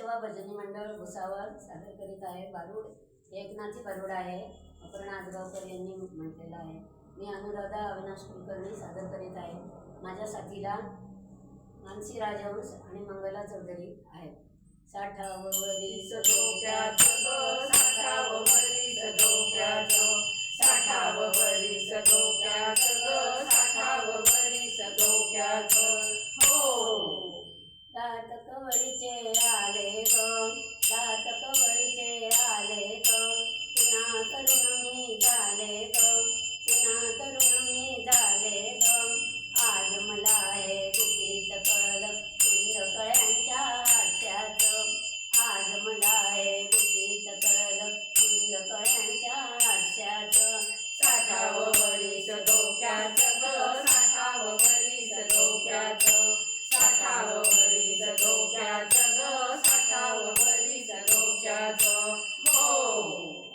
सेवा भजनी मंडळ भुसावळ सादर करीत आहे. बारूड हे एकनाथी बारूड आहे. अपर्णा आजगावकर यांनी म्हटलेलं आहे. मी अनुराधा अविनाश कुलकर्णी सादर करीत आहे. माझ्या साथीला मानसी राजहंस आणि मंगला चौधरी आहेत. 60व वरीस डोक्याचं ग, 60व वरीस डोक्याचं, 60व वरीस डोक्याचं ग, 60व वरीस डोक्याचं. हो दात कवळीचे आले ग, दात कवळीचे आले ग, पुन्हा तरुण मी झाले ग, पुन्हा तरुण मी झाले ग. आज मला हे गुपित कळलं कुंद कळ्यांच्या आरशाचं, आज मला हे गुपित कळलं कुंद कळ्यांच्या आरशाचं. 60व वरीस डोक्याचं ग, 60व वरीस डोक्याचं, 60व वरीस डोक्याचं ग, 60व वरीस डोक्याचं. हो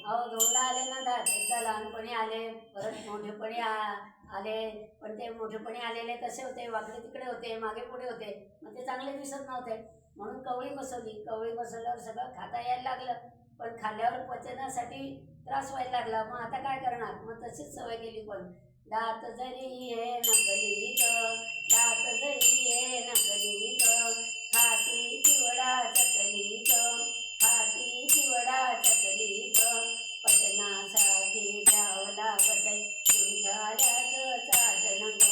अहो दोनदा आले ना दात, एकदा लहानपणी आले, परत मोठेपणी आले. पण ते मोठेपणी आलेले कसे होते, वाकडे तिकडे होते, मागे पुढे होते, मग ते चांगले दिसत नव्हते. म्हणून कवळी बसवली. कवळी बसवल्यावर सगळं खाता यायला लागलं, पण खाल्ल्यावर पचनासाठी त्रास व्हायला लागला. मग आता काय करणार, मग तशीच सवय केली. पण दात जरी ये नकली ग, दात जरी ये नकली ग, खाती चिवडा चकली ग, खाती चिवडा चकली ग. पचनासाठी घ्यावं लागतंय तुमच्याल्याचं चाटण ग,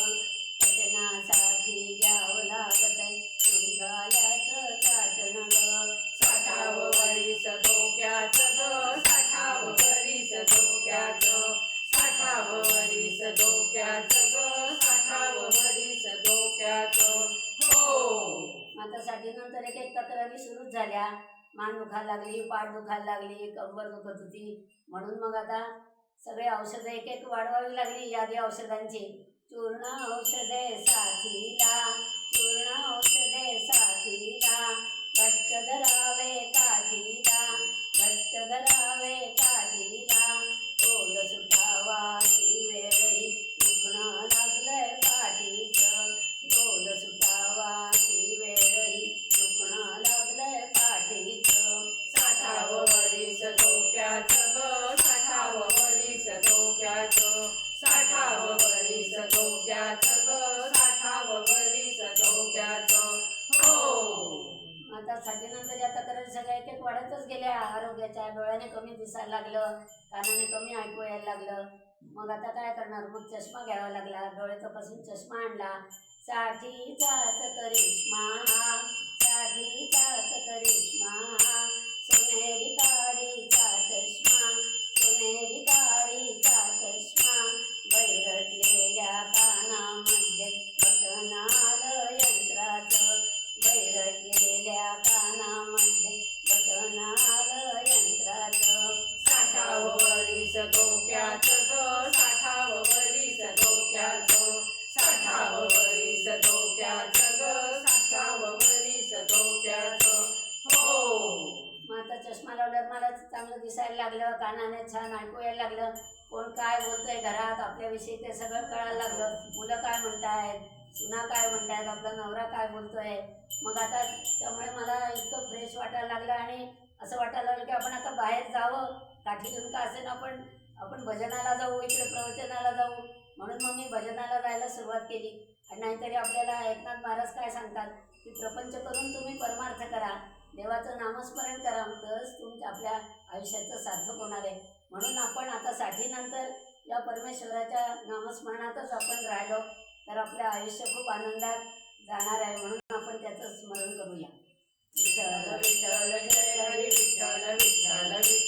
पचनासाठी घ्यावं लागतंय तुमच्याल्याचं चाटण ग. 60व वरीस डोक्याचं ग, 60व वरीस डोक्याचं, 60व वरीस डोक्याचं ग, 60व वरीस डोक्याचं. हो आता साठीनंतर एक एक तक्रारी सुरूच झाल्या. मान दुखायला लागली, पाठ दुखायला लागली, कंबर दुखत होती. म्हणून मग आता सगळे औषधं एक एक वाढवावी लागली. यादी औषधांची. चूर्ण औषधे साथीला, चूर्ण औषधे साथीला, घट्ट धरावे काठीला, घट्ट धरावे काठीला. तोल सुटावाची वेळही दुखणं लागलंय पाठीचं, तोल सुटावाची वेळही दुखणं लागलंय पाठीचं. 60व वरीस डोक्याचं ग, 60व वरीस डोक्याचं, 60व वरीस डोक्याचं ग, 60व वरीस डोक्याचं. हो आता साठीनंतर या तक्रारी सगळ्या एक एक वाढतच गेल्या. आरोग्याच्या डोळ्याने कमी दिसायला लागलं, कानाने कमी ऐकू यायला लागलं. मग आता काय करणार, मग चष्मा घ्यावा लागला. डोळे तपासून चष्मा आणला. साठीचाच करिश्मा हा, साठीचाच करिश्मा हा, सोनेरी काडीचा चष्मा, सोनेरी काडीचा चष्मा. बैरटलेल्या कानामध्ये बटन आलं यंत्राचं, बैरटलेल्या कानामध्ये बटन आलं यंत्राचं. 60व वरीस डोक्याचं ग, 60व वरीस डोक्याचं, 60व वरीस डोक्याचं ग, 60व वरीस डोक्याचं. हो मग आता चष्मा लावल्यावर मला चांगलं दिसायला लागलं, कानाने छान ऐकू यायला लागलं. कोण काय बोलतंय घरात आपल्याविषयी ते सगळं कळायला लागलं. मुलं काय म्हणतायत, सुना काय म्हणतायत, आपला नवरा काय बोलतोय. मग आता त्यामुळे मला इतकं फ्रेश वाटायला लागलं आणि असं वाटायला लागलं की आपण आता बाहेर जावं, काठी घेऊन का असेना आपण भजनाला जाऊ, इकडे प्रवचनाला जाऊ. म्हणून मग मी भजनाला जायला सुरुवात केली. आणि नाहीतरी आपल्याला एकनाथ महाराज काय सांगतात की प्रपंच करून तुम्ही परमार्थ करा, देवाचं नामस्मरण करा, तरच तुमच्या आपल्या आयुष्याचं सार्थक होणार आहे. म्हणून आपण आता साठीनंतर या परमेश्वराच्या नामस्मरणातच आपण राहिलो तर आपलं आयुष्य खूप आनंदात जाणार आहे. म्हणून आपण त्याचं स्मरण करूया. विठ्ठल विठ्ठल जय हरी विठ्ठल विठ्ठल विठ्ठल.